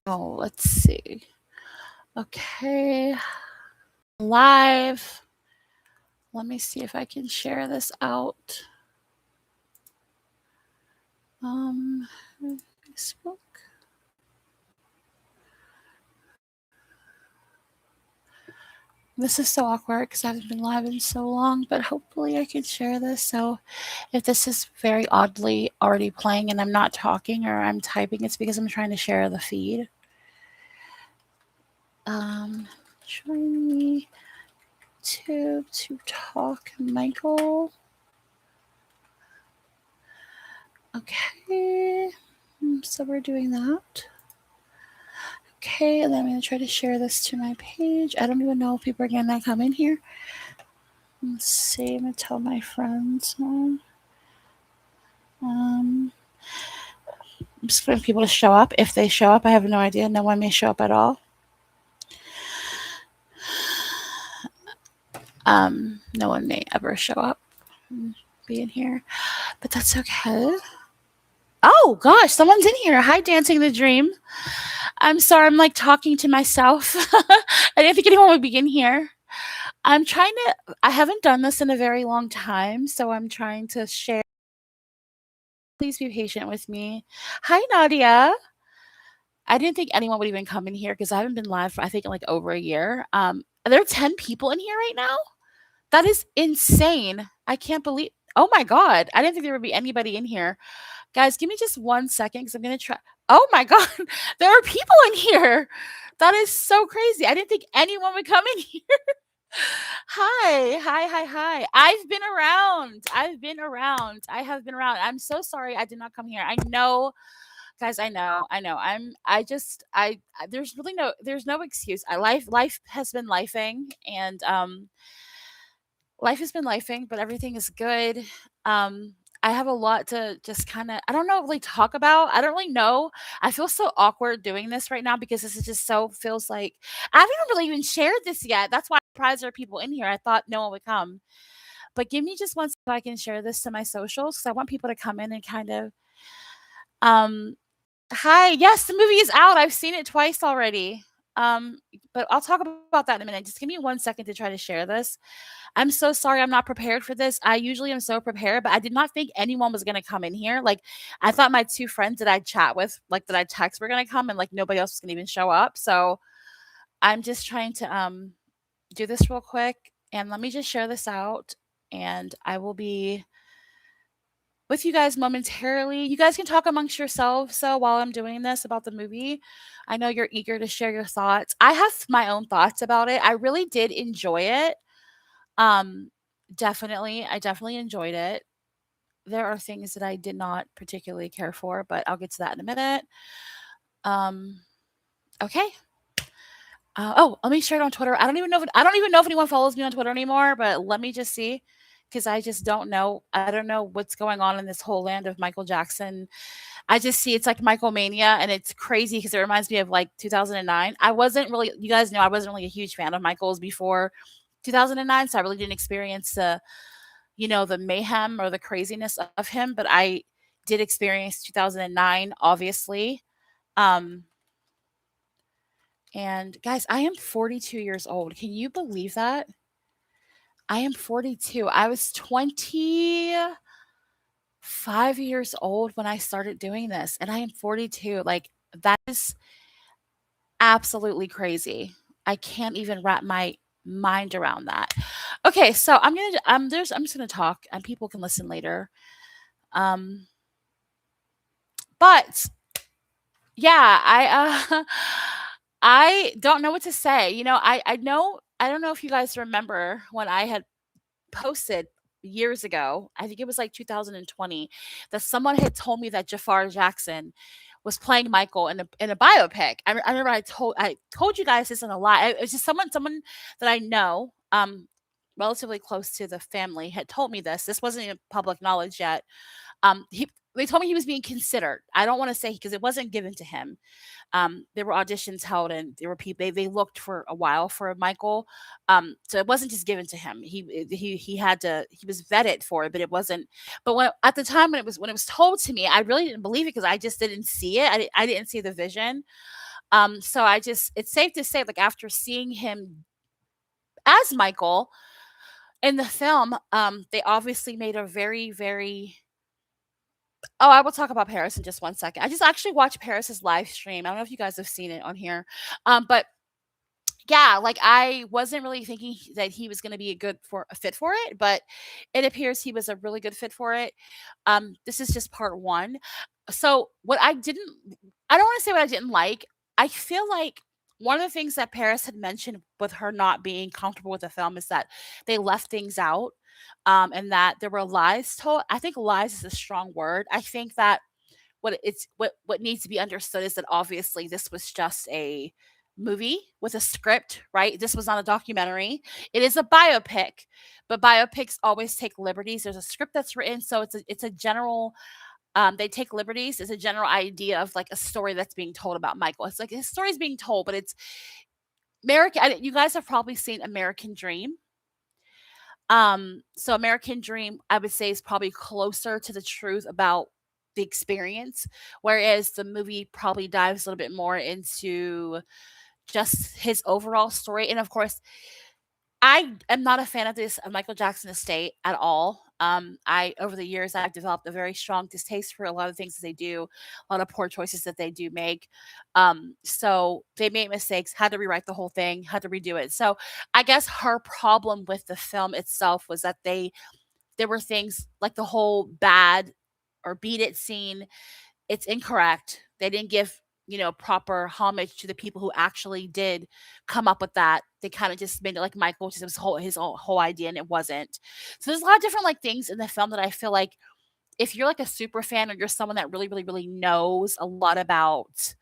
Oh, let's see. Okay, live. Let me see if I can share this out. Um, Facebook. This is so awkward because I haven't been live in so long, but hopefully I can share this. So if this is very oddly already playing and I'm not talking or I'm typing, it's because I'm trying to share the feed. Join me to talk, Michael. Okay, so we're doing that. Okay, and then I'm going to try to share this to my page. I don't even know if people are going to come in here. Let's see, I'm going to tell my friends. I'm just waiting for people to show up. If they show up, I have no idea. No one may show up at all. No one may ever show up and be in here, but that's okay. Oh gosh, someone's in here. Hi, Dancing the Dream. I'm sorry, I'm like talking to myself. I didn't think anyone would be in here. I haven't done this in a very long time, so I'm trying to share. Please be patient with me. Hi, Nadia. I didn't think anyone would even come in here because I haven't been live for I think like over a year. There are 10 people in here right now. That is insane. I can't believe. Oh my god! I didn't think there would be anybody in here. Guys, give me just 1 second because I'm gonna try. Oh my god, there are people in here. That is so crazy. I didn't think anyone would come in here. Hi, hi, hi, hi. I've been around. I have been around. I'm so sorry I did not come here. I know, guys, I know. There's really there's no excuse. Life has been lifing and life has been lifing, but everything is good. I have a lot to just kind of, I don't know, really talk about. I don't really know. I feel so awkward doing this right now because this is just so, feels like, I haven't really even shared this yet. That's why I'm surprised there are people in here. I thought no one would come. But give me just one second so I can share this to my socials because I want people to come in and kind of, um, hi, yes, the movie is out. I've seen it twice already. But I'll talk about that in a minute. Just give me 1 second to try to share this. I'm so sorry I'm not prepared for this. I usually am so prepared, but I did not think anyone was gonna come in here. Like, I thought my 2 friends that I'd chat with, like, that I text were gonna come and, like, nobody else was gonna even show up. So, I'm just trying to, do this real quick, and let me just share this out, and I will be with you guys momentarily. You guys can talk amongst yourselves, so while I'm doing this about the movie. I know you're eager to share your thoughts. I have my own thoughts about it. I really did enjoy it. Um, I definitely enjoyed it. There are things that I did not particularly care for, but I'll get to that in a minute. Um, okay. Oh, let me share it on Twitter. I don't even know if anyone follows me on Twitter anymore, but let me just see because I just don't know. I don't know what's going on in this whole land of Michael Jackson. I just see it's like Michael Mania and it's crazy because it reminds me of like 2009. I wasn't really, you guys know, I wasn't really a huge fan of Michael's before 2009, so I really didn't experience the mayhem or the craziness of him, but I did experience 2009, obviously. Um, and guys, I am 42 years old. Can you believe that? I am 42. I was 25 years old when I started doing this, and I am 42. Like, that is absolutely crazy. I can't even wrap my mind around that. Okay, so I'm just gonna talk and people can listen later. Um, but yeah, I don't know what to say. I don't know if you guys remember when I had posted years ago, I think it was like 2020, that someone had told me that Jafar Jackson was playing Michael in a biopic. I remember I told you guys this in a lot. It was just someone that I know, relatively close to the family, had told me this. This wasn't even public knowledge yet. They told me he was being considered. I don't want to say because it wasn't given to him. There were auditions held, and there were people. They looked for a while for Michael, so it wasn't just given to him. He had to. He was vetted for it, but it wasn't. But at the time when it was told to me, I really didn't believe it because I just didn't see it. I didn't see the vision. So it's safe to say, like, after seeing him as Michael in the film, they obviously made a very, very. Oh, I will talk about Paris in just 1 second. I just actually watched Paris's live stream. I don't know if you guys have seen it on here, but yeah, like, I wasn't really thinking that he was gonna be a fit for it, but it appears he was a really good fit for it. This is just part 1. So, what I don't wanna say what I didn't like. I feel like one of the things that Paris had mentioned with her not being comfortable with the film is that they left things out, and that there were lies told. I think lies is a strong word. I think that what needs to be understood is that obviously this was just a movie with a script, right? This was not a documentary. It is a biopic, but biopics always take liberties. There's a script that's written, so it's a general. They take liberties. It's a general idea of like a story that's being told about Michael. It's like his story is being told, but it's American. You guys have probably seen American Dream. So American Dream, I would say, is probably closer to the truth about the experience, whereas the movie probably dives a little bit more into just his overall story. And of course, I am not a fan of this of Michael Jackson estate at all. I over the years I've developed a very strong distaste for a lot of things that they do, a lot of poor choices that they do make. So they made mistakes, had to rewrite the whole thing, had to redo it. So I guess her problem with the film itself was that there were things like the whole bad or beat it scene. It's incorrect. They didn't give, proper homage to the people who actually did come up with that. They kind of just made it like Michael, which was his whole idea, and it wasn't. So there's a lot of different like things in the film that I feel like if you're like a super fan or you're someone that really, really, really knows a lot about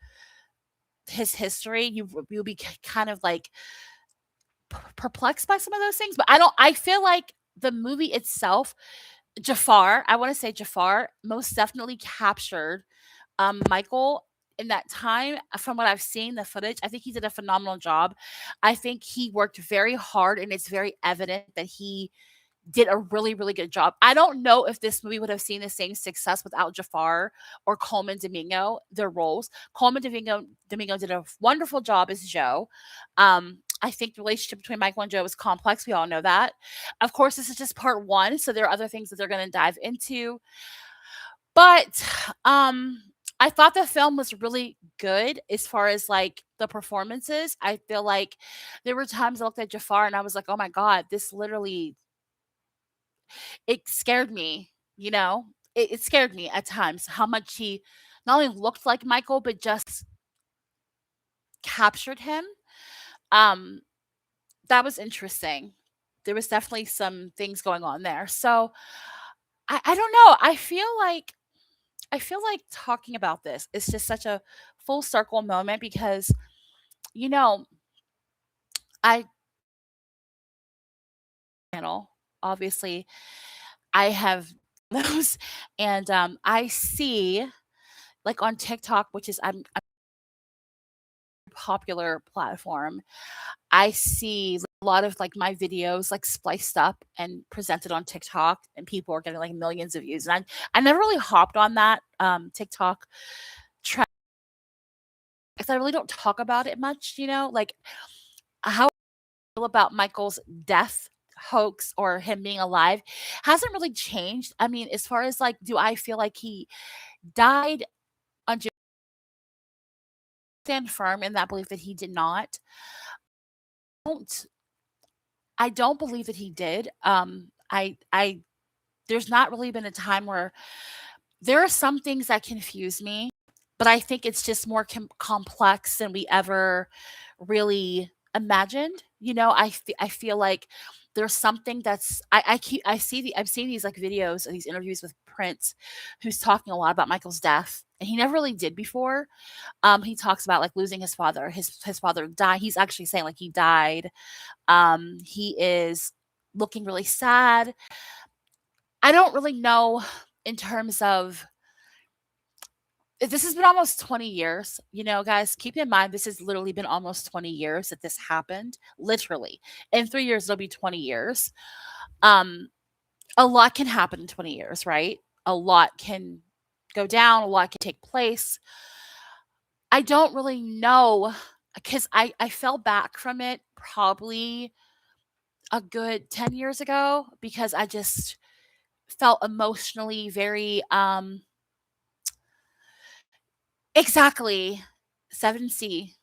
his history, you'll be kind of like perplexed by some of those things. But I don't. I feel like the movie itself, Jafar, I want to say Jafar, most definitely captured Michael in that time. From what I've seen, the footage, I think he did a phenomenal job. I think he worked very hard, and it's very evident that he did a really, really good job. I don't know if this movie would have seen the same success without Jafar or Coleman Domingo, their roles. Domingo did a wonderful job as Joe. I think the relationship between Michael and Joe is complex. We all know that. Of course, this is just part 1, so there are other things that they're going to dive into. But I thought the film was really good as far as like the performances. I feel like there were times I looked at Jafar and I was like, "Oh my god, this literally it scared me." It scared me at times how much he not only looked like Michael but just captured him. Um that was interesting. There was definitely some things going on there. So I don't know. I feel like talking about this is just such a full circle moment because, you know, I channel, obviously, I have those, and I see like on TikTok, which is a popular platform. I see a lot of like my videos like spliced up and presented on TikTok, and people are getting like millions of views. And I never really hopped on that TikTok trend because I really don't talk about it much. Like how I feel about Michael's death hoax or him being alive hasn't really changed. I mean, as far as like, do I feel like he died on stand firm in that belief that he did not? Don't I don't believe that he did. I there's not really been a time where there are some things that confuse me, but I think it's just more complex than we ever really imagined. I feel like there's something that's I keep I see the I've seen these like videos of these interviews with Prince, who's talking a lot about Michael's death, and he never really did before. He talks about like losing his father. His father died. He's actually saying like he died. He is looking really sad. I don't really know in terms of this has been almost 20 years, guys. Keep in mind, this has literally been almost 20 years that this happened. Literally. In 3 years, it'll be 20 years. Um, a lot can happen in 20 years, right? A lot can go down, a lot can take place. I don't really know because I fell back from it probably a good 10 years ago because I just felt emotionally very exactly 7C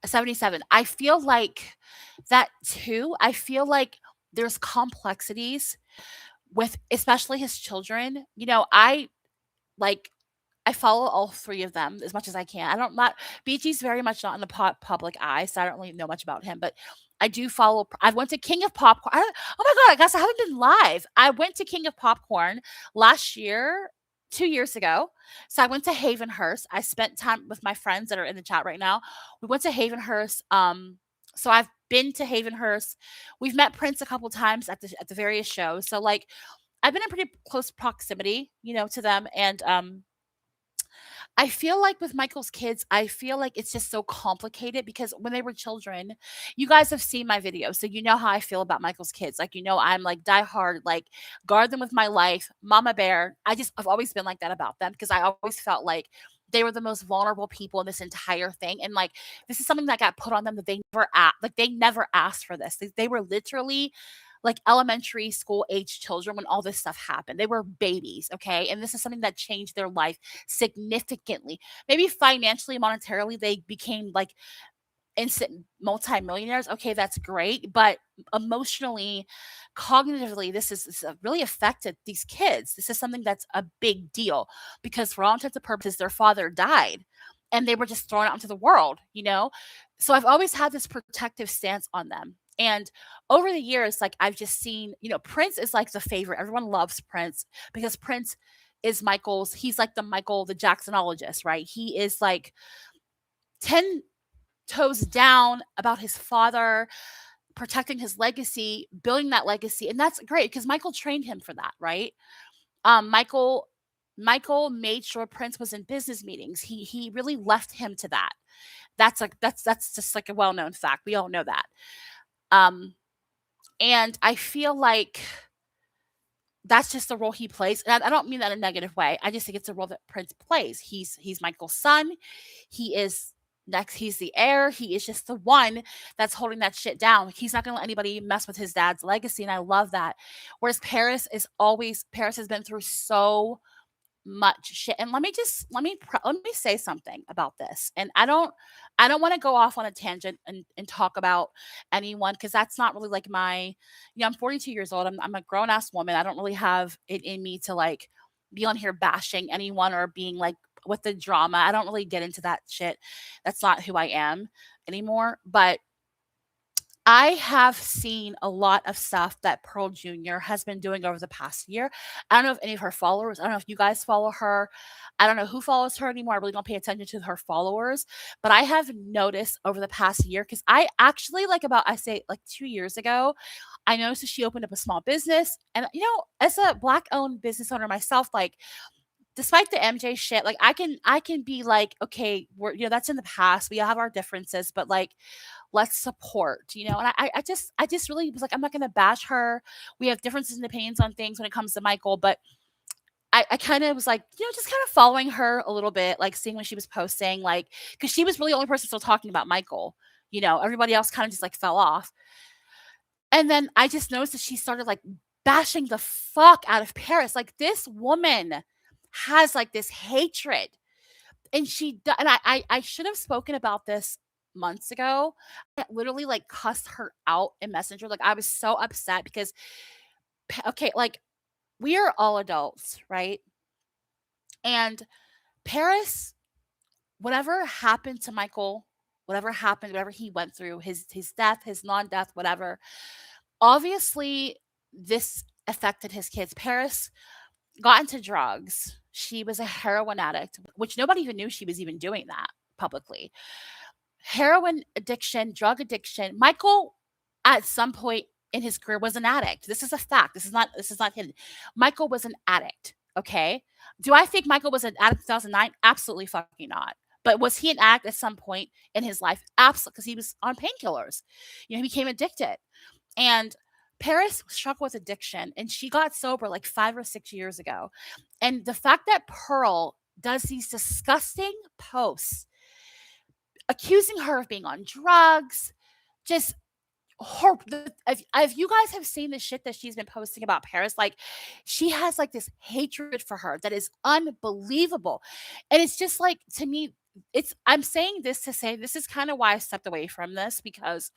77. I feel like that too. I feel like there's complexities with especially his children. Like I follow all 3 of them as much as I can. I don't not BG's very much not in the public eye, so I don't really know much about him, but I do follow I went to King of Popcorn. Oh my god, I guess I haven't been live. I went to King of Popcorn last year, 2 years ago. So I went to Havenhurst. I spent time with my friends that are in the chat right now. We went to Havenhurst. So I've been to Havenhurst. We've met Prince a couple times at the various shows. So like I've been in pretty close proximity, to them and I feel like with Michael's kids, I feel like it's just so complicated because when they were children, you guys have seen my videos, so you know how I feel about Michael's kids. Like, I'm like diehard, like guard them with my life, mama bear. I've always been like that about them because I always felt like they were the most vulnerable people in this entire thing. And like, this is something that got put on them that they never asked for this. They were literally like elementary school age children when all this stuff happened. They were babies, okay? And this is something that changed their life significantly. Maybe financially, monetarily, they became like instant multimillionaires. Okay, that's great. But emotionally, cognitively, this really affected these kids. This is something that's a big deal because, for all intents and purposes, their father died and they were just thrown out into the world. So I've always had this protective stance on them. And over the years, like I've just seen, Prince is like the favorite. Everyone loves Prince because Prince is he's like the Jacksonologist, right? He is like 10 toes down about his father, protecting his legacy, building that legacy. And that's great because Michael trained him for that, right? Michael made sure Prince was in business meetings. He really left him to that. That's just like a well-known fact. We all know that. Um, and I feel like that's just the role he plays. And I don't mean that in a negative way. I just think it's a role that Prince plays. He's Michael's son. He is next. He's the heir. He is just the one that's holding that shit down. He's not going to let anybody mess with his dad's legacy, and I love that. Whereas Paris has been through so much shit. And let me say something about this. And I don't want to go off on a tangent and talk about anyone because that's not really like I'm 42 years old. I'm a grown ass woman. I don't really have it in me to like be on here bashing anyone or being like with the drama. I don't really get into that shit. That's not who I am anymore. But I have seen a lot of stuff that Pearl Jr. has been doing over the past year. I don't know if any of her followers, I don't know if you guys follow her. I don't know who follows her anymore. I really don't pay attention to her followers. But I have noticed over the past year, because I actually, I say, like 2 years ago, I noticed that she opened up a small business. And, as a Black owned business owner myself, like, despite the MJ shit, like I can be like, okay, that's in the past. We all have our differences, but like let's support. And I just really was like, I'm not gonna bash her. We have differences in opinions on things when it comes to Michael, but I kind of was like, just kind of following her a little bit, like seeing when she was posting, like, because she was really the only person still talking about Michael. Everybody else kind of just like fell off. And then I just noticed that she started like bashing the fuck out of Paris. Like this woman has like this hatred, and and I should have spoken about this months ago. I literally like cussed her out in Messenger. Like I was so upset because okay, like we are all adults, right? And Paris, whatever happened to Michael, whatever he went through, his death, his non-death, whatever, obviously this affected his kids. Paris got into drugs. She was a heroin addict, which nobody even knew she was even doing that publicly. Heroin addiction, drug addiction. Michael, at some point in his career, was an addict. This is a fact. This is not hidden. Michael was an addict. Okay. Do I think Michael was an addict in 2009? Absolutely fucking not. But was he an addict at some point in his life? Absolutely, because he was on painkillers. He became addicted. And Paris struggled with addiction and she got sober like 5 or 6 years ago. And the fact that Pearl does these disgusting posts accusing her of being on drugs, just if you guys have seen the shit that she's been posting about Paris, like she has like this hatred for her that is unbelievable. And it's just like to me, I'm saying this to say this is kind of why I stepped away from this, because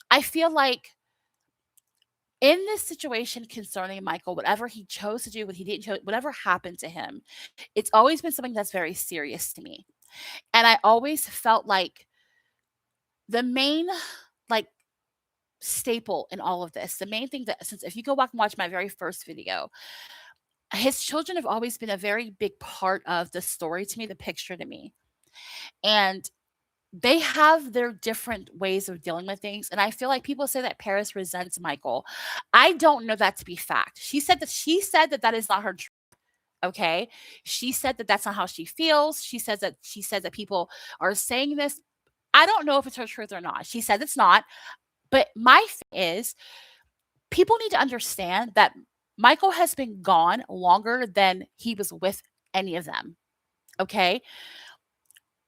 I feel like in this situation concerning Michael, whatever he chose to do, what he didn't chose, whatever happened to him, it's always been something that's very serious to me. And I always felt like the main like staple in all of this, the main thing that, since if you go back and watch my very first video, his children have always been a very big part of the story to me, the picture to me. And they have their different ways of dealing with things. And I feel like people say that Paris resents Michael. I don't know that to be fact. She said that that is not her truth. Okay. She said that that's not how she feels. She says that people are saying this. I don't know if it's her truth or not. She said it's not. But my thing is, people need to understand that Michael has been gone longer than he was with any of them. Okay.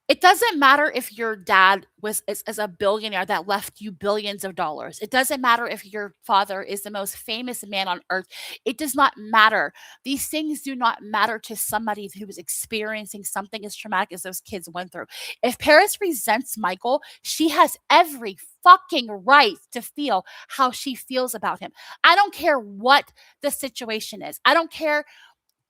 It doesn't matter if your dad is a billionaire that left you billions of dollars. It doesn't matter if your father is the most famous man on earth. It does not matter. These things do not matter to somebody who is experiencing something as traumatic as those kids went through. If Paris resents Michael, she has every fucking right to feel how she feels about him. I don't care what the situation is. I don't care,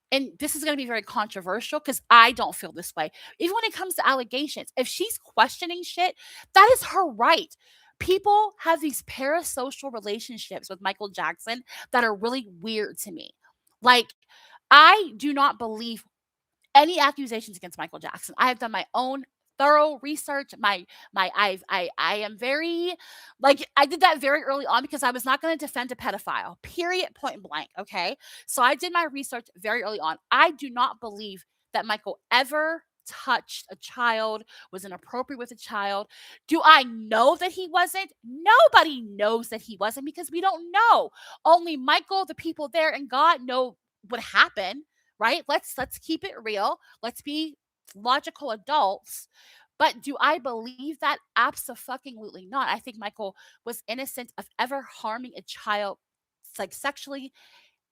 and this is going to be very controversial because I don't feel this way. Even when it comes to allegations, if she's questioning shit, that is her right. People have these parasocial relationships with Michael Jackson that are really weird to me. Like, I do not believe any accusations against Michael Jackson. I have done my own thorough research. I am very, like, I did that very early on because I was not going to defend a pedophile. Period, point blank. Okay. So I did my research very early on. I do not believe that Michael ever touched a child, was inappropriate with a child. Do I know that he wasn't? Nobody knows that he wasn't because we don't know. Only Michael, the people there, and God know what happened, right? Let's keep it real. Let's be logical adults. But do I believe that? Absolutely not. I think Michael was innocent of ever harming a child, like sexually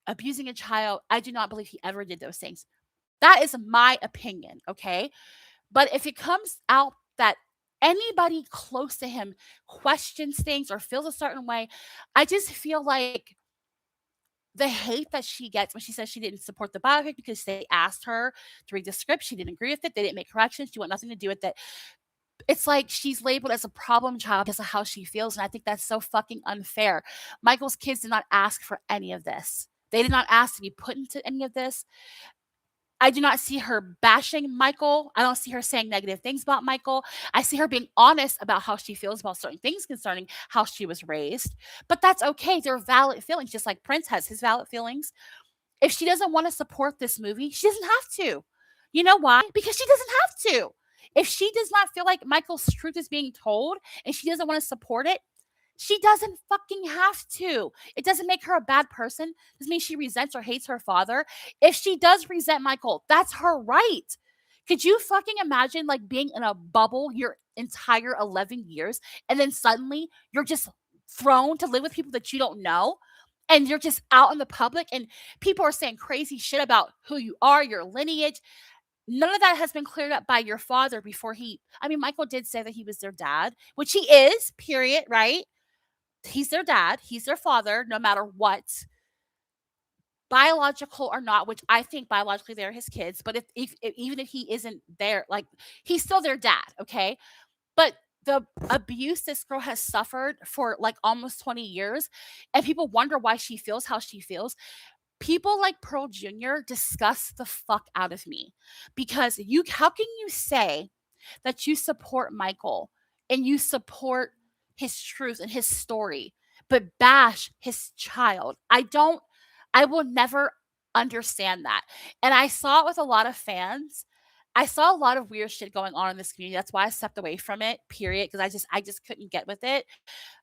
abusing a child. I do not believe he ever did those things. That is my opinion, okay? But if it comes out that anybody close to him questions things or feels a certain way, I just feel like the hate that she gets when she says she didn't support the biopic because they asked her to read the script. She didn't agree with it. They didn't make corrections. She want nothing to do with it. It's like she's labeled as a problem child because of how she feels. And I think that's so fucking unfair. Michael's kids did not ask for any of this. They did not ask to be put into any of this. I do not see her bashing Michael. I don't see her saying negative things about Michael. I see her being honest about how she feels about certain things concerning how she was raised. But that's okay. They're valid feelings, just like Prince has his valid feelings. If she doesn't want to support this movie, she doesn't have to. You know why? Because she doesn't have to. If she does not feel like Michael's truth is being told and she doesn't want to support it, she doesn't fucking have to. It doesn't make her a bad person. It doesn't mean she resents or hates her father. If she does resent Michael, that's her right. Could you fucking imagine like being in a bubble your entire 11 years and then suddenly you're just thrown to live with people that you don't know? And you're just out in the public and people are saying crazy shit about who you are, your lineage. None of that has been cleared up by your father before Michael did say that he was their dad, which he is, period, right? He's their dad, he's their father, no matter what, biological or not, which I think biologically they're his kids. But if even if he isn't there, like he's still their dad, okay? But the abuse this girl has suffered for like almost 20 years, and people wonder why she feels how she feels. People like Pearl Jr. disgust the fuck out of me because how can you say that you support Michael and you support his truth and his story, but bash his child? I will never understand that. And I saw it with a lot of fans. I saw a lot of weird shit going on in this community. That's why I stepped away from it, period, because I just couldn't get with it.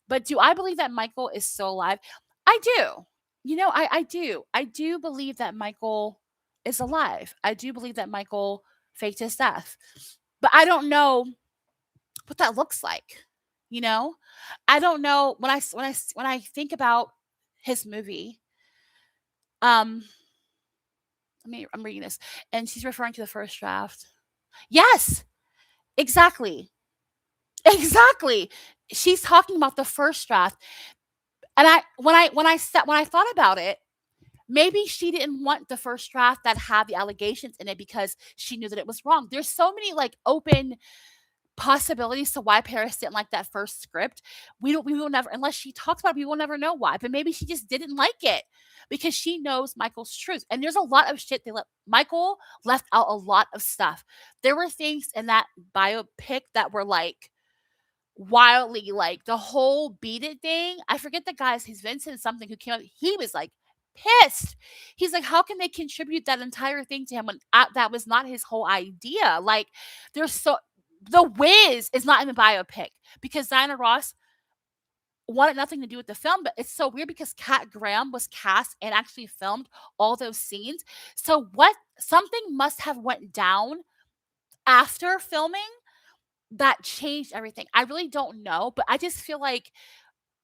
But do I believe that Michael is still alive? I do. I do. I do believe that Michael is alive. I do believe that Michael faked his death. But I don't know what that looks like, you know? I don't know when I think about his movie, um, I'm reading this, and she's referring to the first draft. Yes, exactly. Exactly. She's talking about the first draft. And when I thought about it, maybe she didn't want the first draft that had the allegations in it because she knew that it was wrong. There's so many like open possibilities to why Paris didn't like that first script. We will never, unless she talks about it, we will never know why. But maybe she just didn't like it because she knows Michael's truth. And there's a lot of shit Michael left out a lot of stuff. There were things in that biopic that were like wildly, like the whole Beat It thing. I forget the guy's, he's Vincent something who came out. He was like pissed. He's like, how can they contribute that entire thing to him when that was not his whole idea? Like, there's so the Wiz is not in the biopic because Diana Ross wanted nothing to do with the film, but it's so weird because Kat Graham was cast and actually filmed all those scenes. So what something must have went down after filming that changed everything. I really don't know, but I just feel like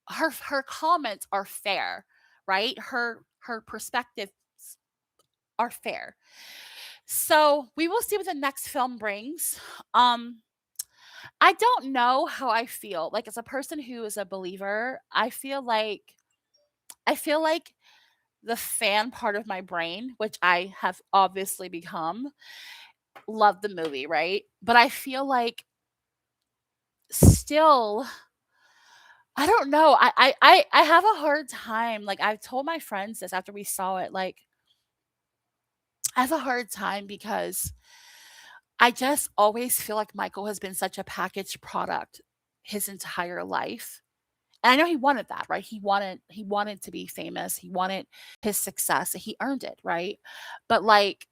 her comments are fair, right? Her perspectives are fair. So we will see what the next film brings. I don't know how I feel. Like as a person who is a believer, I feel like the fan part of my brain, which I have obviously become, loved the movie, right? But I feel like still I don't know. I have a hard time. Like I've told my friends this after we saw it. Like I have a hard time because I just always feel like Michael has been such a packaged product his entire life. And I know he wanted that, right? He wanted to be famous. He wanted his success. And he earned it, right? But like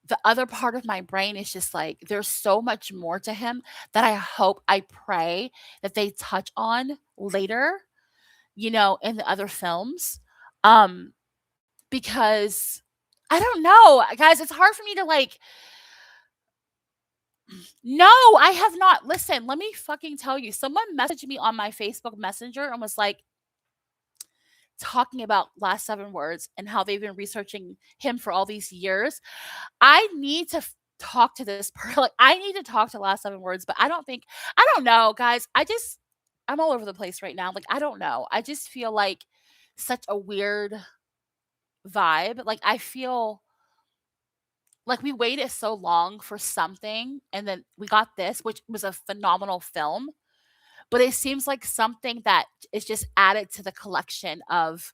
the other part of my brain is just like there's so much more to him that I pray that they touch on later, in the other films. Um, because I don't know, guys, it's hard for me to like no, I have not. Listen, let me fucking tell you. Someone messaged me on my Facebook Messenger and was like talking about Last Seven Words and how they've been researching him for all these years. I need to talk to this person. Like, I need to talk to Last Seven Words, but I don't know, guys. I'm all over the place right now. Like, I don't know. I just feel like such a weird vibe. Like, I feel like we waited so long for something and then we got this, which was a phenomenal film. But it seems like something that is just added to the collection of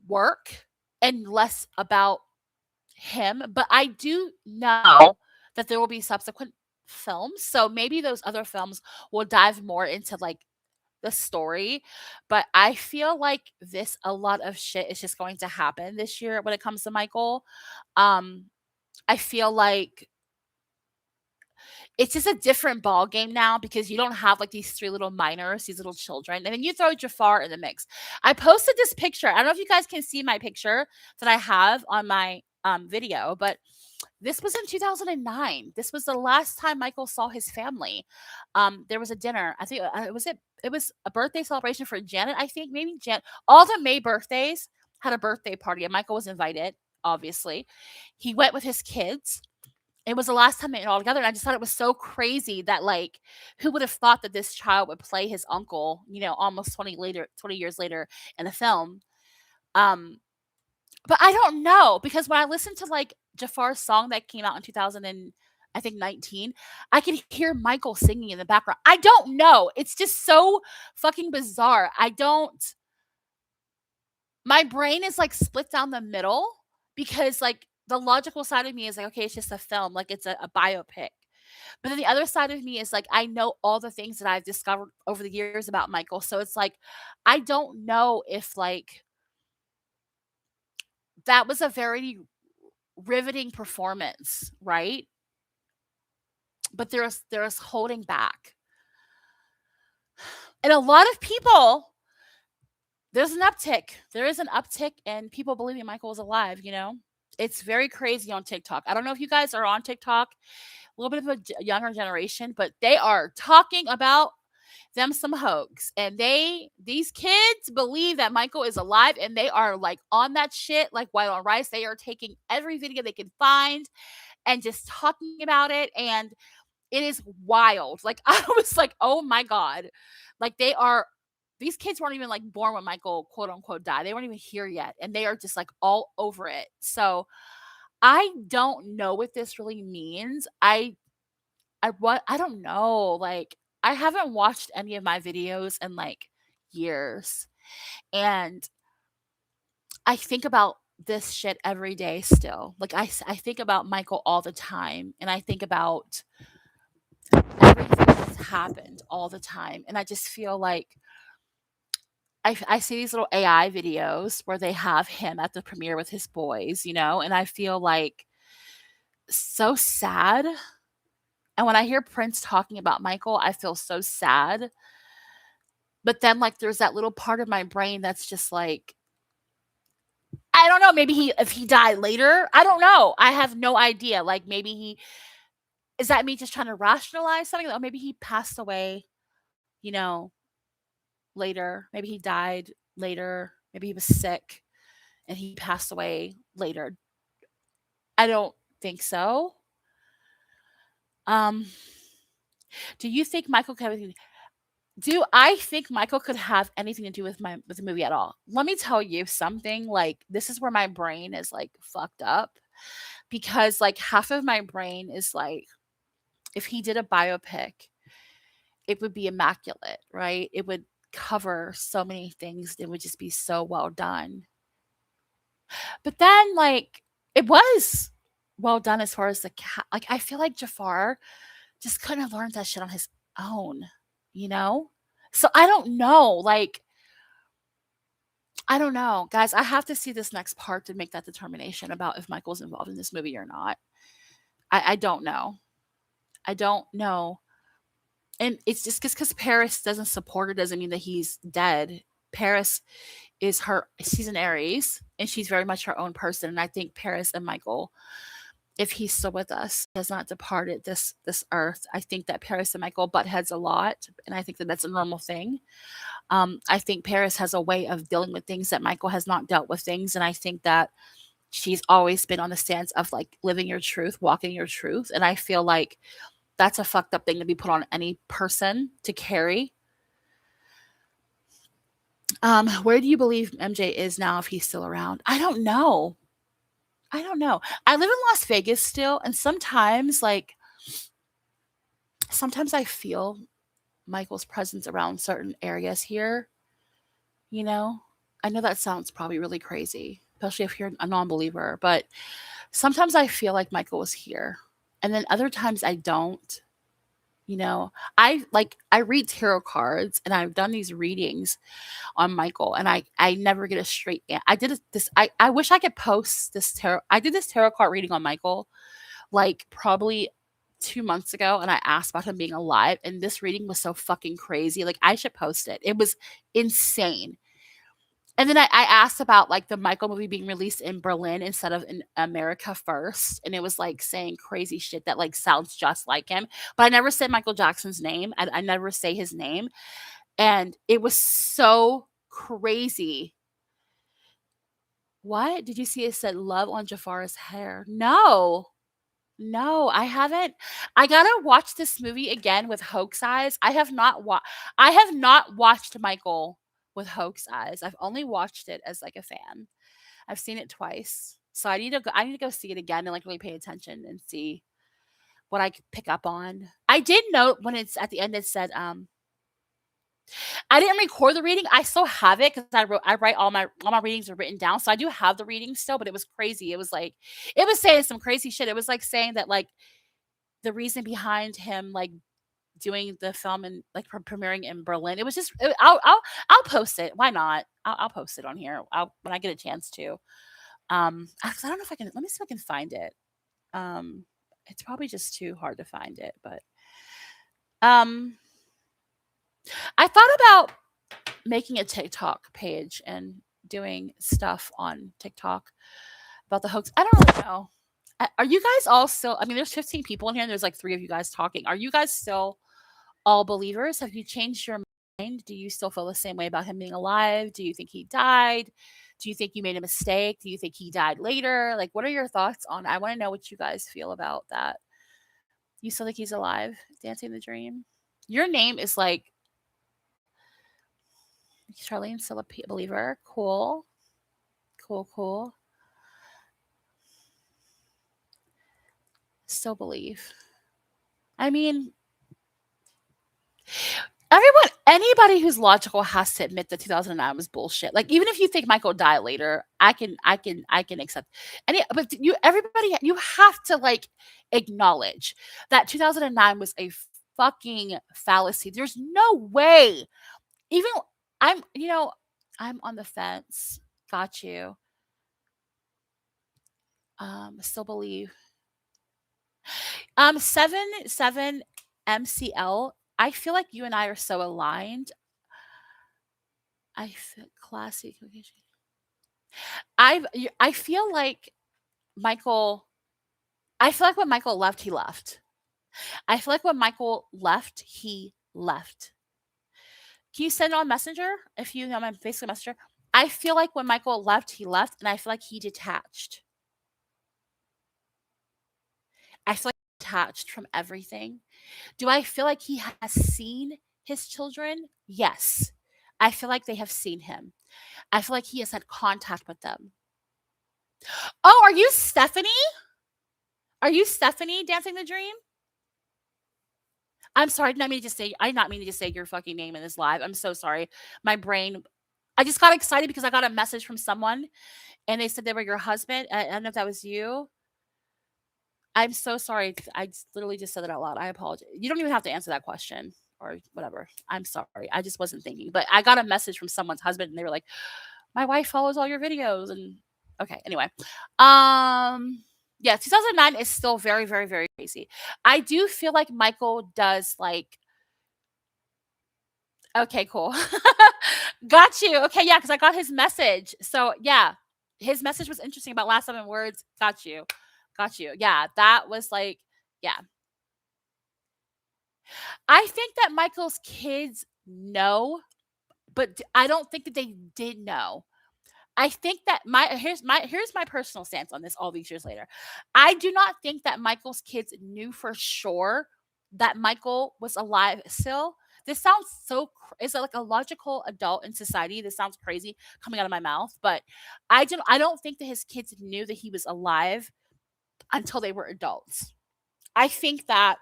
work and less about him. But I do know that there will be subsequent films. So maybe those other films will dive more into like the story. But I feel like a lot of shit is just going to happen this year when it comes to Michael. Um, I feel like it's just a different ball game now because you don't have like these three little minors, these little children, and then you throw Jafar in the mix. I posted this picture. I don't know if you guys can see my picture that I have on my video, but this was in 2009. This was the last time Michael saw his family. There was a dinner. I think it was a birthday celebration for Janet. I think maybe Janet. All the May birthdays had a birthday party, and Michael was invited. Obviously, he went with his kids. It was the last time they were all together, and I just thought it was so crazy that, like, who would have thought that this child would play his uncle, almost 20 years later in a film. Um, but I don't know because when I listened to like Jafar's song that came out in 2000 and I think 19, I could hear Michael singing in the background. I don't know. It's just so fucking bizarre. My brain is like split down the middle because like the logical side of me is like, okay, it's just a film, like it's a biopic. But then the other side of me is like, I know all the things that I've discovered over the years about Michael. So it's like, I don't know if like that was a very riveting performance, right? But there's holding back. And a lot of people, there's an uptick. There is an uptick in people believing Michael was alive, It's very crazy on TikTok. I don't know if you guys are on TikTok, a little bit of a younger generation, but they are talking about them some hoax. And these kids believe that Michael is alive, and they are like on that shit like white on rice. They are taking every video they can find and just talking about it. And it is wild. Like, I was like, oh my God. Like, these kids weren't even like born when Michael quote unquote died. They weren't even here yet. And they are just like all over it. So I don't know what this really means. I don't know. Like, I haven't watched any of my videos in like years. And I think about this shit every day still. Like, I think about Michael all the time. And I think about everything that's happened all the time. And I just feel like I see these little AI videos where they have him at the premiere with his boys, and I feel like so sad. And when I hear Prince talking about Michael, I feel so sad. But then, like, there's that little part of my brain that's just like, I don't know, maybe if he died later, I don't know. I have no idea. Like, maybe is that me just trying to rationalize something? Or maybe he passed away, you know, later. Maybe he died later. Maybe he was sick and he passed away later. I don't think so. Do you think Michael could do I think Michael could have anything to do with the movie at all? Let me tell you something, like, this is where my brain is like fucked up, because like half of my brain is like, if he did a biopic, it would be immaculate, right? It would cover so many things. It would just be so well done. But then, like, it was well done as far as like, I feel like Jafar just couldn't have learned that shit on his own, you know? So I don't know. Like, I don't know. Guys, I have to see this next part to make that determination about if Michael's involved in this movie or not. I don't know. I don't know. And it's just because Paris doesn't support her doesn't mean that he's dead. Paris she's an Aries, and she's very much her own person. And I think Paris and Michael, if he's still with us, has not departed this earth. I think that Paris and Michael butt heads a lot, and I think that that's a normal thing. I think Paris has a way of dealing with things that Michael has not dealt with things, and I think that she's always been on the stance of like living your truth, walking your truth, and I feel like that's a fucked up thing to be put on any person to carry. Where do you believe MJ is now if he's still around? I don't know. I don't know. I live in Las Vegas still, and sometimes I feel Michael's presence around certain areas here, you know? I know that sounds probably really crazy, especially if you're a non-believer, but sometimes I feel like Michael was here. And then other times I don't. I read tarot cards, and I've done these readings on Michael, and I never get a straight I did this I wish I could post this tarot. I did this tarot card reading on Michael like probably 2 months ago, and I asked about him being alive, and this reading was so fucking crazy. Like, I should post it. It was insane. And then I asked about like the Michael movie being released in Berlin instead of in America first. And it was like saying crazy shit that like sounds just like him. But I never said Michael Jackson's name. I never say his name. And it was so crazy. What? Did you see it said love on Jafar's hair? No. No, I haven't. I gotta watch this movie again with hoax eyes. I have not watched Michael with hoax eyes. I've only watched it as like a fan. I've seen it twice. So I need to go see it again and like really pay attention and see what I could pick up on. I did note when it's at the end it said I didn't record the reading. I still have it because I write all my readings are written down. So I do have the reading still, but it was crazy. It was like it was saying some crazy shit. It was like saying that like the reason behind him like doing the film and like premiering in Berlin. It was just I'll post it. Why not? I'll post it on here. When I get a chance to. I don't know if I can. Let me see if I can find it. It's probably just too hard to find it, but I thought about making a TikTok page and doing stuff on TikTok. about the hoax. I don't really know. Are you guys all still? I mean, there's 15 people in here, and there's like 3 of you guys talking. Are you guys still all believers? Have you changed your mind? Do you still feel the same way about him being alive? Do you think he died? Do you think you made a mistake? Do you think he died later? Like, what are your thoughts on? I want to know what you guys feel about that. You still think he's alive? Dancing the Dream. Your name is like Charlene, still a believer. Cool, cool, cool. Still believe. I mean, anybody who's logical has to admit that 2009 was bullshit. Like, even if you think Michael died later, I can accept but everybody, you have to like acknowledge that 2009 was a fucking fallacy. There's no way. Even I'm, I'm on the fence. Got you. Still believe. 7 MCL. I feel like you and I are so aligned. I feel classy. I feel like Michael. I feel like when Michael left, he left. I feel like when Michael left, he left. Can you send on Messenger if you know my Facebook Messenger? I feel like when Michael left, he left, and I feel like he detached. I feel like he detached from everything. Do I feel like he has seen his children? Yes. I feel like they have seen him. I feel like he has had contact with them. Oh, are you Stephanie? Are you Stephanie dancing the dream? I'm sorry. I did not mean to just say your fucking name in this live. I'm so sorry. My brain, I just got excited because I got a message from someone and they said they were your husband. I don't know if that was you. I'm so sorry. I literally just said that out loud. I apologize. You don't even have to answer that question or whatever. I'm sorry. I just wasn't thinking. But I got a message from someone's husband and they were like, my wife follows all your videos. And okay, anyway. Yeah, 2009 is still very, very, very crazy. I do feel like Michael does like, okay, cool. Got you. Okay, yeah, because I got his message. So yeah, his message was interesting about last 7 words. Got you. Got you. Yeah, that was like, yeah. I think that Michael's kids know, but I don't think that they did know. I think that here's my personal stance on this all these years later. I do not think that Michael's kids knew for sure that Michael was alive still. This sounds so is it like a logical adult in society? This sounds crazy coming out of my mouth, but I don't think that his kids knew that he was alive until they were adults. I think that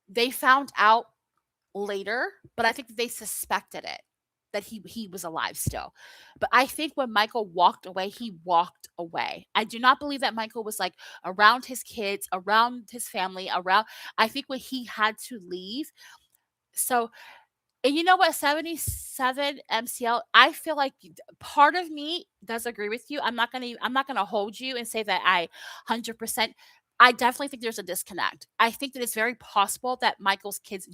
they found out later, but I think that they suspected it that he was alive still. But I think when Michael walked away, he walked away. I do not believe that Michael was like around his kids, around his family, around I think when he had to leave. So and you know what, 77 MCL, I feel like part of me does agree with you. I'm not gonna hold you and say that I 100%. I definitely think there's a disconnect. I think that it's very possible that Michael's kids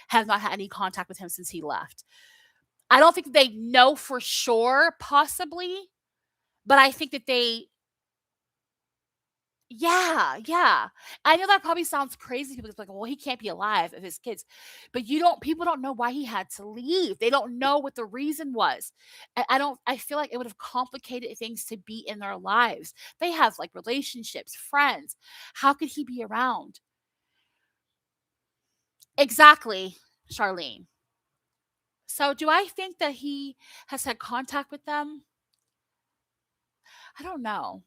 have not had any contact with him since he left. I don't think they know for sure, possibly, but I think that they yeah, yeah. I know that probably sounds crazy. People like, well, he can't be alive if his kids, but people don't know why he had to leave. They don't know what the reason was. I feel like it would have complicated things to be in their lives. They have like relationships, friends. How could he be around? Exactly, Charlene. So do I think that he has had contact with them? I don't know.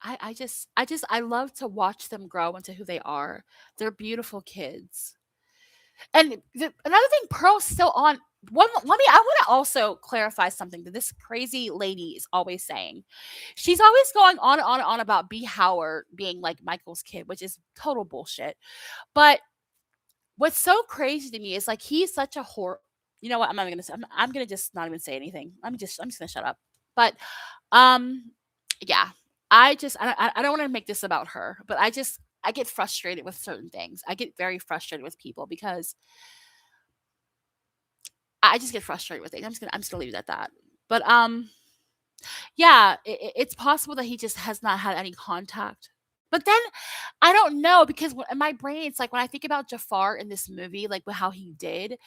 I love to watch them grow into who they are. They're beautiful kids. And another thing, Pearl's still on. I want to also clarify something that this crazy lady is always saying. She's always going on and on and on about B. Howard being like Michael's kid, which is total bullshit. But what's so crazy to me is like he's such a whore. You know what? I'm not even gonna say. I'm gonna just not even say anything. I'm just gonna shut up. But um, yeah, I don't want to make this about her, but I get frustrated with certain things. I get very frustrated with people because I just get frustrated with things. I'm just gonna leave it at that. But Yeah, it's possible that he just has not had any contact. But then I don't know because in my brain, it's like when I think about Jafar in this movie, like with how he did,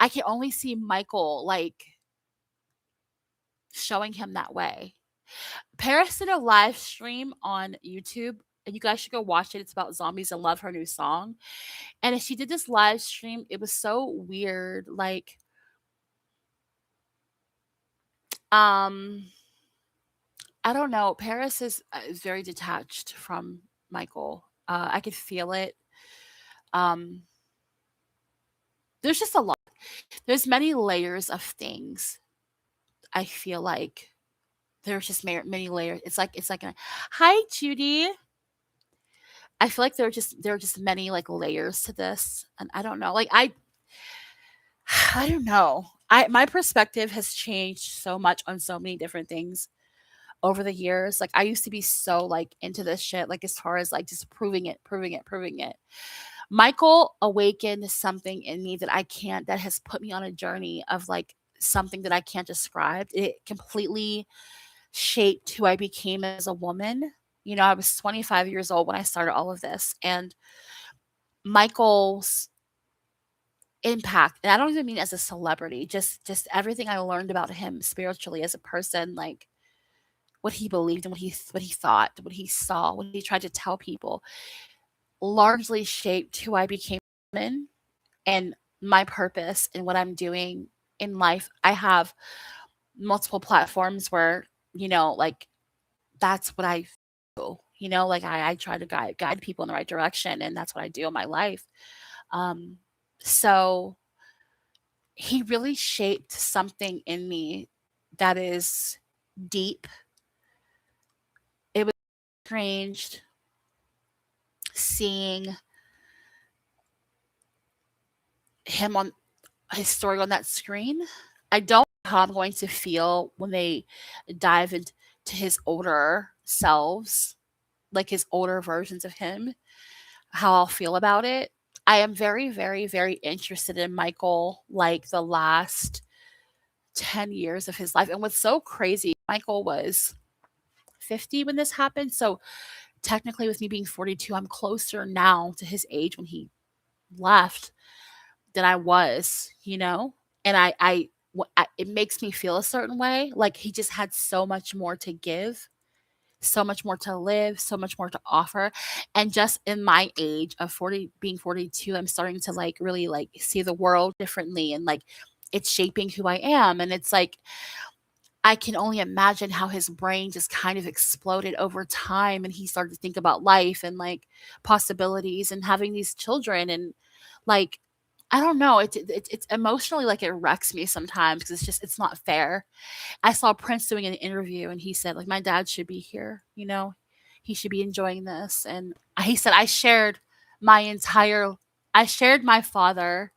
I can only see Michael like showing him that way. Paris did a live stream on YouTube, and you guys should go watch it. It's about zombies and love, her new song. And if she did this live stream, it was so weird. Like, um, I don't know. Paris is very detached from Michael. I could feel it. Um, there's just a lot. There's many layers of things. I feel like there's just many layers. It's like a hi Judy. I feel like there are just many like layers to this, and I don't know. Like I don't know. My perspective has changed so much on so many different things over the years. Like I used to be so like into this shit, like as far as like just proving it, proving it, proving it. Michael awakened something in me that has put me on a journey of like something that I can't describe. It completely shaped who I became as a woman. I was 25 years old when I started all of this, and Michael's impact, and I don't even mean as a celebrity, just everything I learned about him spiritually as a person, like what he believed and what he thought, what he saw, what he tried to tell people, largely shaped who I became and my purpose and what I'm doing in life. I have multiple platforms where, like that's what I do. Like I try to guide people in the right direction, and that's what I do in my life. Um, so he really shaped something in me that is deep. It was strange seeing him on his story on that screen. I don't know how I'm going to feel when they dive into his older selves, like his older versions of him, how I'll feel about it. I am very, very, very interested in Michael, like the last 10 years of his life. And what's so crazy, Michael was 50 when this happened. So technically, with me being 42, I'm closer now to his age when he left than I was. And it makes me feel a certain way. Like he just had so much more to give, so much more to live, so much more to offer. And just in my age of 40, being 42, I'm starting to like really like see the world differently, and like it's shaping who I am. And it's like, I can only imagine how his brain just kind of exploded over time, and he started to think about life and like possibilities and having these children, and like I don't know, it's emotionally like it wrecks me sometimes because it's not fair. I saw Prince doing an interview, and he said like my dad should be here. He should be enjoying this, and he said I shared my father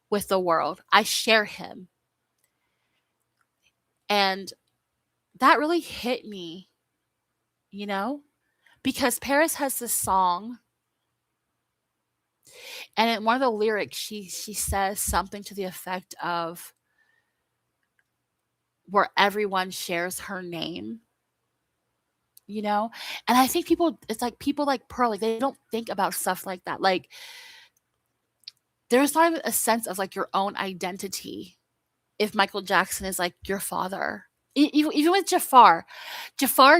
with the world. I share him, and that really hit me, you know? Because Paris has this song, and in one of the lyrics she says something to the effect of where everyone shares her name, you know? And I think it's like people like Pearl, like they don't think about stuff like that. Like there's not even a sense of like your own identity if Michael Jackson is like your father. Even with Jafar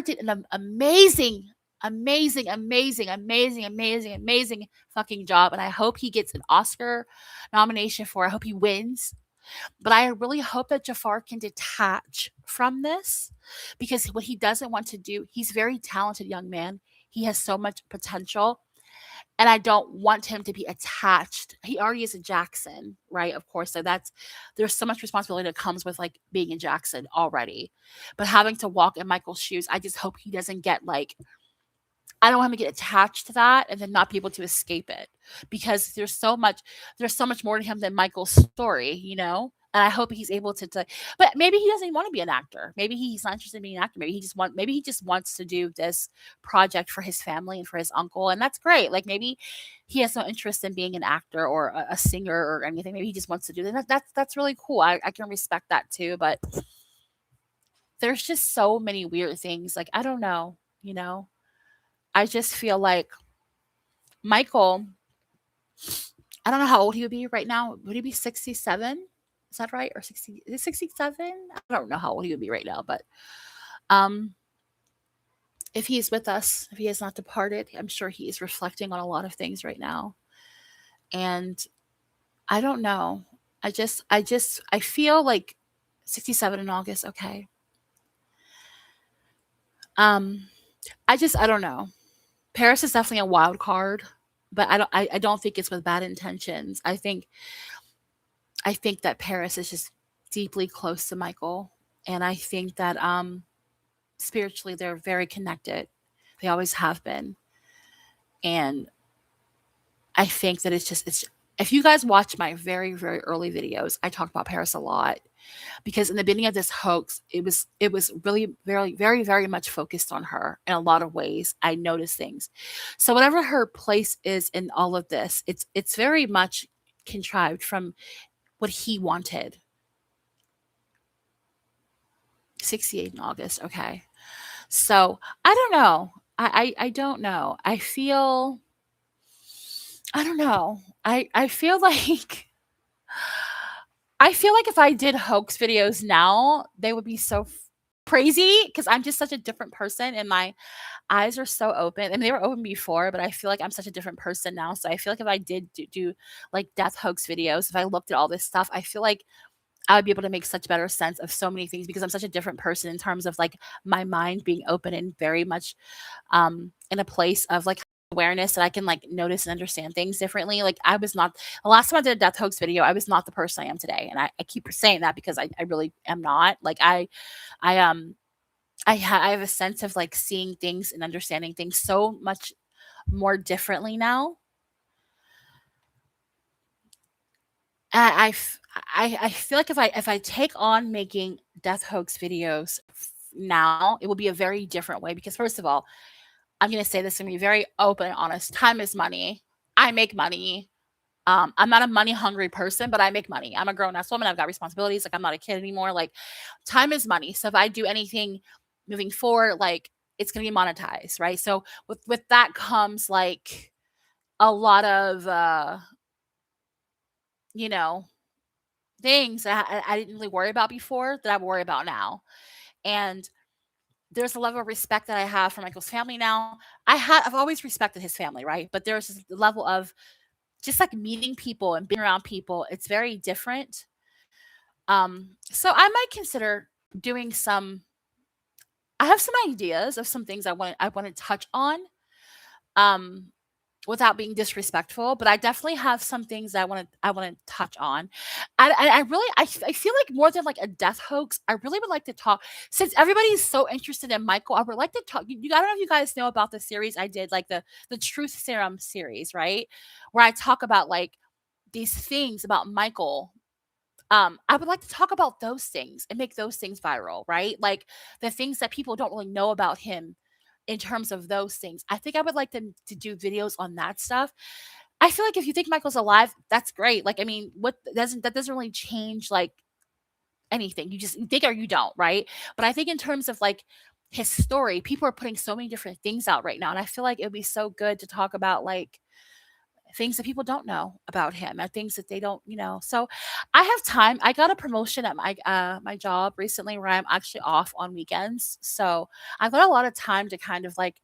did an amazing, amazing, amazing, amazing, amazing, amazing fucking job, and I hope he gets an Oscar nomination for it. I hope he wins. But I really hope that Jafar can detach from this, because what he doesn't want to do, he's a very talented young man. He has so much potential, and I don't want him to be attached. He already is a Jackson, right? Of course. So there's so much responsibility that comes with like being a Jackson already. But having to walk in Michael's shoes, I just hope he doesn't get like, I don't want him to get attached to that and then not be able to escape it, because there's so much more to him than Michael's story. And I hope he's able to, but maybe he doesn't want to be an actor. Maybe he's not interested in being an actor. Maybe he just wants to do this project for his family and for his uncle. And that's great. Like maybe he has no interest in being an actor or a singer or anything. Maybe he just wants to do that. That's really cool. I can respect that too. But there's just so many weird things. Like, I don't know, you know? I just feel like Michael, I don't know how old he would be right now. Would he be 67? Is that right? Or 60? Is it 67? I don't know how old he would be right now, but um if he's with us, if he has not departed, I'm sure he is reflecting on a lot of things right now. And I don't know. I feel like 67 in August, okay. Um I don't know. Paris is definitely a wild card, but I don't think it's with bad intentions. I think that Paris is just deeply close to Michael, and I think that spiritually they're very connected. They always have been. And I think that it's if you guys watch my very very early videos, I talk about Paris a lot because in the beginning of this hoax, it was really very very very much focused on her in a lot of ways. I noticed things. So whatever her place is in all of this, it's very much contrived from what he wanted. 68 in August. Okay. So I don't know. I don't know. I don't know. I feel like I feel like if I did hoax videos now, they would be so crazy because I'm just such a different person and my eyes are so open. I mean, they were open before, but I feel like I'm such a different person now. So I feel like if I did do like death hoax videos, if I looked at all this stuff, I feel like I would be able to make such better sense of so many things because I'm such a different person in terms of like my mind being open and very much in a place of like awareness that I can like notice and understand things differently. Like I was not the last time I did a death hoax video, I was not the person I am today. And I keep saying that because I really am not. Like I I have a sense of like seeing things and understanding things so much more differently now. I feel like if I take on making death hoax videos now, it will be a very different way because first of all, I'm gonna say this and be very open and honest. Time is money. I make money. I'm not a money hungry person, but I make money. I'm a grown ass woman. I've got responsibilities. Like I'm not a kid anymore. Like time is money. So if I do anything moving forward, like it's gonna be monetized, right? So with that comes like a lot of you know, things that I didn't really worry about before that I worry about now. And there's a level of respect that I have for Michael's family now. I've always respected his family, right? But there's this level of just like meeting people and being around people. It's very different. So I might consider doing some I have some ideas of some things I want to touch on. Um without being disrespectful, but I definitely have some things that I want to touch on. I really I feel like more than like a death hoax, I really would like to talk since everybody's so interested in Michael. I would like to talk. I don't know if you guys know about the series I did, like the Truth Serum series, right? Where I talk about like these things about Michael. I would like to talk about those things and make those things viral, right? Like the things that people don't really know about him in terms of those things. I think I would like to do videos on that stuff. I feel like if you think Michael's alive, that's great. Like, I mean, what doesn't that doesn't really change like anything. You think or you don't, right? But I think in terms of like his story, people are putting so many different things out right now. And I feel like it would be so good to talk about like things that people don't know about him and things that they don't, So I have time. I got a promotion at my job recently where I'm actually off on weekends. So I've got a lot of time to kind of like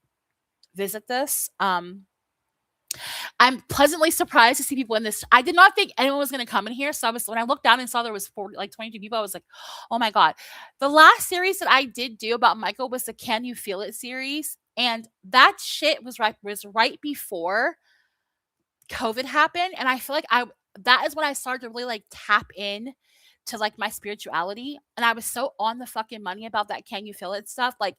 visit this. I'm pleasantly surprised to see people in this. I did not think anyone was going to come in here. So when I looked down and saw there was 40, like 22 people, I was like, oh my God. The last series that I did do about Michael was the Can You Feel It series. And that shit was right before COVID happened, and I feel like I that is when I started to really, like, tap in to, like, my spirituality, and I was so on the fucking money about that "Can you feel it" stuff, like,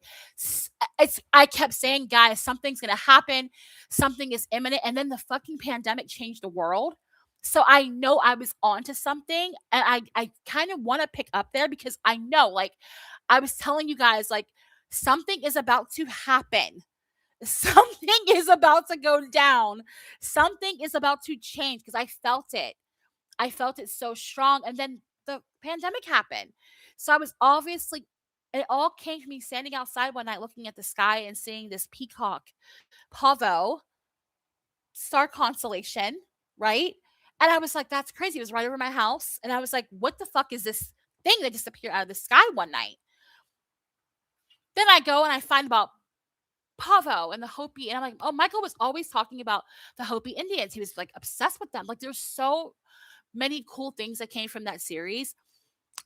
I kept saying, "Guys, something's gonna happen, something is imminent," and then the fucking pandemic changed the world, so I know I was onto something, and I kinda wanna pick up there because I know, like, I was telling you guys, like, something is about to happen. Something is about to go down. Something is about to change because I felt it. I felt it so strong. And then the pandemic happened. So I was obviously It all came from me standing outside one night looking at the sky and seeing this peacock pavo star constellation, right? And I was like, that's crazy. It was right over my house. And I was like, what the fuck is this thing that just appeared out of the sky one night? Then I go and I find about Pavo and the Hopi, and I'm like, oh, Michael was always talking about the Hopi Indians. He was like obsessed with them. Like, there's so many cool things that came from that series.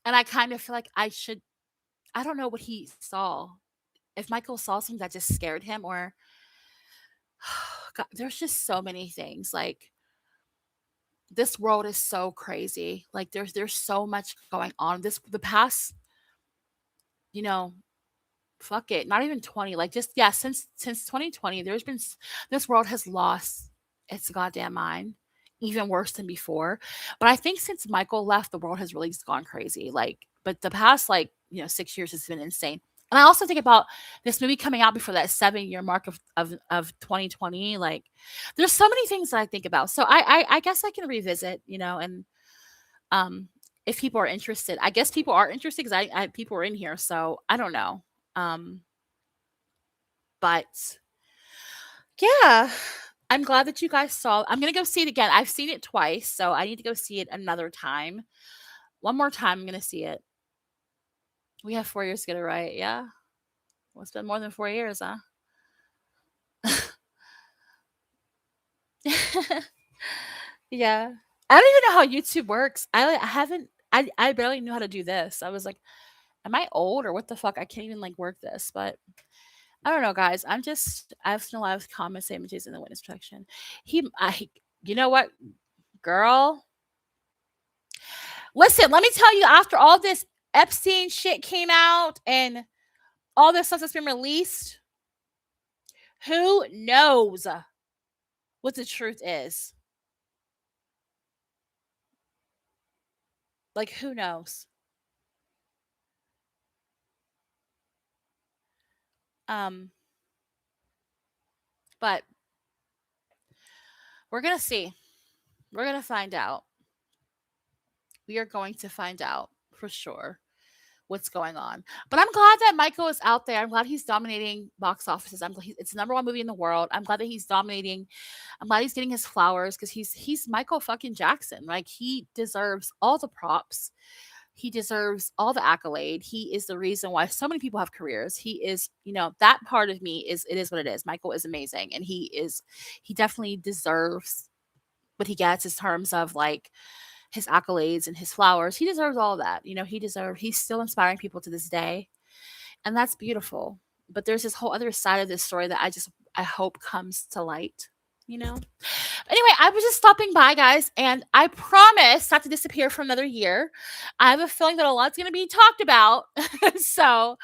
And I kind of feel like I don't know what he saw. If Michael saw something that just scared him, or God, there's just so many things. Like, this world is so crazy. Like, there's so much going on. The past, you know, fuck it, not even 20, like, just, yeah, since 2020, this world has lost its goddamn mind, even worse than before. But I think since Michael left, the world has really just gone crazy. Like, but the past, like, 6 years has been insane. And I also think about this movie coming out before that 7-year mark of 2020. Like, there's so many things that I think about. So I guess I can revisit, and if people are interested. I guess people are interested because I people are in here, so I don't know. But yeah, I'm glad that you guys saw. I'm gonna go see it again. I've seen it twice, so I need to go see it another time. One more time, I'm gonna see it. We have 4 years to get it right. Yeah, well, it's been more than 4 years, huh? Yeah, I don't even know how YouTube works. I haven't. I barely knew how to do this. I was like, am I old or what the fuck? I can't even like work this, but I don't know, guys. I've seen a lot of comments, images in the witness protection. You know what, girl? Listen, let me tell you, after all this Epstein shit came out and all this stuff that's been released, who knows what the truth is? Like, who knows? But we're gonna see. We're gonna find out. We are going to find out for sure what's going on. But I'm glad that Michael is out there. I'm glad he's dominating box offices. It's the number one movie in the world. I'm glad that he's dominating. I'm glad he's getting his flowers because he's Michael fucking Jackson. Like, he deserves all the props. He deserves all the accolade. He is the reason why so many people have careers. He is, that part of me it is what it is. Michael is amazing, and he definitely deserves what he gets in terms of like his accolades and his flowers. He deserves all that. He's still inspiring people to this day. And that's beautiful. But there's this whole other side of this story that I hope comes to light, Anyway, I was just stopping by, guys, and I promise not to disappear for another year. I have a feeling that a lot's going to be talked about. So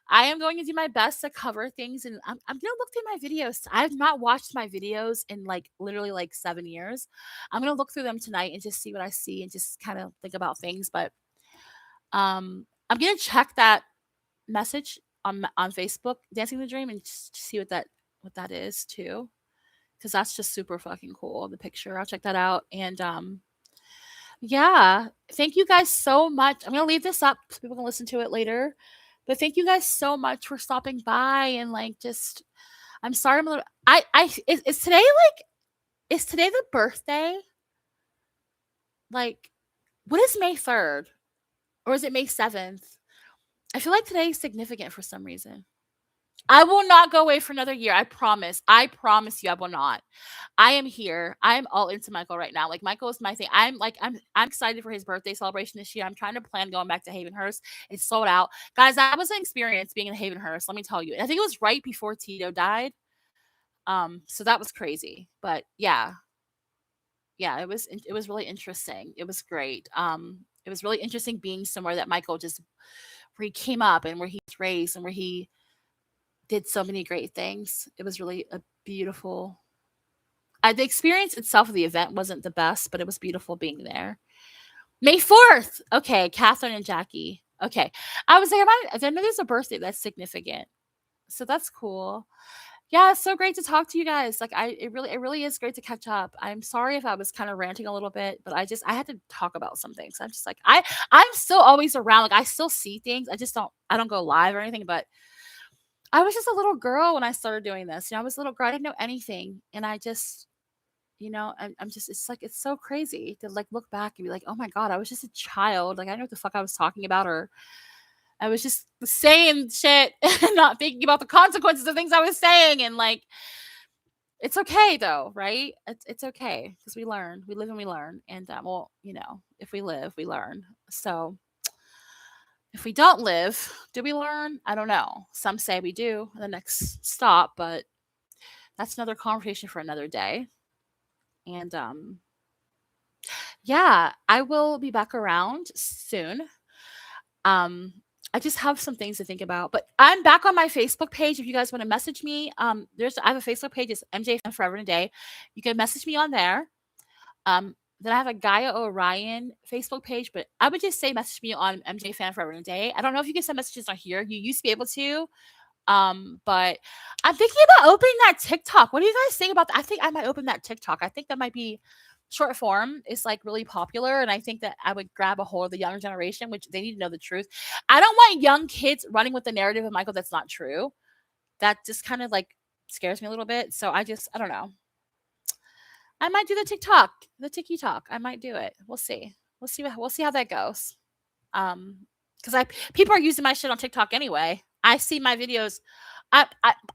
I am going to do my best to cover things, and I'm going to look through my videos. I have not watched my videos in literally 7 years. I'm going to look through them tonight and just see what I see and just kind of think about things. But I'm going to check that message on Facebook, Dancing the Dream, and just see what that is too, because that's just super fucking cool. The picture, I'll check that out. And yeah, thank you guys so much. I'm going to leave this up so people can listen to it later. But thank you guys so much for stopping by and I'm sorry I'm a little is today the birthday? Like, what is May 3rd? Or is it May 7th? I feel like today is significant for some reason. I will not go away for another year. I promise. I promise you I will not. I am here. I'm all into Michael right now. Like, Michael is my thing. I'm excited for his birthday celebration this year. I'm trying to plan going back to Havenhurst. It's sold out. Guys, that was an experience being in Havenhurst, let me tell you. And I think it was right before Tito died. So that was crazy. But yeah. Yeah, it was really interesting. It was great. It was really interesting being somewhere that Michael where he came up and where he was raised and where he did so many great things. It was really a beautiful. The experience itself of the event wasn't the best, but it was beautiful being there. May 4th. Okay, Catherine and Jackie. Okay, I was there. I know there's a birthday that's significant, so that's cool. Yeah, it's so great to talk to you guys. Like it really is great to catch up. I'm sorry if I was kind of ranting a little bit, but I had to talk about some things. I'm just like I'm still always around. Like I still see things. I don't go live or anything, but I was just a little girl when I started doing this. I was a little girl. I didn't know anything. And I just, I'm just, it's like, it's so crazy to like look back and be like, oh my God, I was just a child. Like, I don't know what the fuck I was talking about, or I was just saying shit and not thinking about the consequences of things I was saying. And like, it's okay though, right? It's okay because we learn, we live and we learn. And well, if we live, we learn. So if we don't live, do we learn? I don't know. Some say we do the next stop, but that's another conversation for another day. And yeah, I will be back around soon. Um, I just have some things to think about, but I'm back on my Facebook page. If you guys want to message me, I have a Facebook page. It's MJ Fan Forever and a Day. You can message me on there. Then I have a Gaia Orion Facebook page, but I would just say message me on MJ Fan Forever and a Day. I don't know if you can send messages on here. You used to be able to. But I'm thinking about opening that TikTok. What do you guys think about that? I think I might open that TikTok. I think that might be short form is like really popular. And I think that I would grab a hold of the younger generation, which they need to know the truth. I don't want young kids running with the narrative of Michael that's not true. That just kind of like scares me a little bit. So I don't know. I might do the TikTok, the Tiki Talk. I might do it. We'll see. We'll see how that goes. Because people are using my shit on TikTok anyway. I see my videos.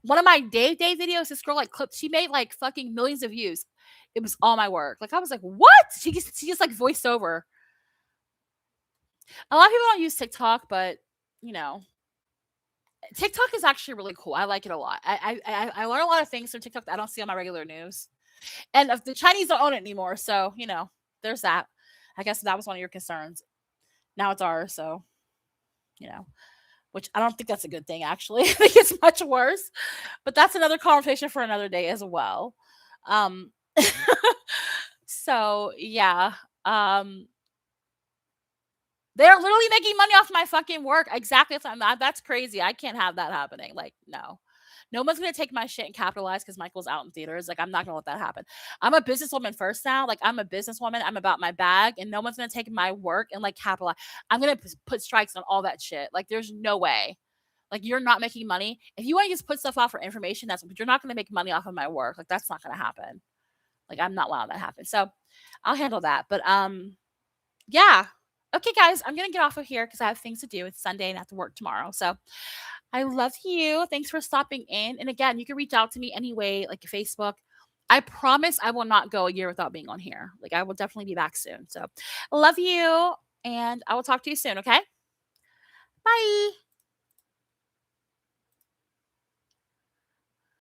One of my day videos, this girl like clipped. She made like fucking millions of views. It was all my work. Like I was like, what? She just like voiced over. A lot of people don't use TikTok, but you know, TikTok is actually really cool. I like it a lot. I learn a lot of things from TikTok that I don't see on my regular news. And if the Chinese don't own it anymore, so there's that. I guess that was one of your concerns. Now it's ours, so which I don't think that's a good thing, actually. I think it's much worse. But that's another conversation for another day as well. Um, so yeah. They're literally making money off my fucking work. Exactly. That's crazy. I can't have that happening. Like, no. No one's gonna take my shit and capitalize because Michael's out in theaters. Like, I'm not gonna let that happen. I'm a businesswoman first now. Like, I'm a businesswoman. I'm about my bag, and no one's gonna take my work and like capitalize. I'm gonna put strikes on all that shit. Like, there's no way. Like, you're not making money. If you want to just put stuff out for information, but you're not gonna make money off of my work. Like, that's not gonna happen. Like, I'm not allowing that to happen. So I'll handle that. But yeah. Okay, guys, I'm gonna get off of here because I have things to do. It's Sunday and I have to work tomorrow. So I love you. Thanks for stopping in. And again, you can reach out to me anyway, like Facebook. I promise I will not go a year without being on here. Like, I will definitely be back soon. So I love you, and I will talk to you soon, okay? Bye.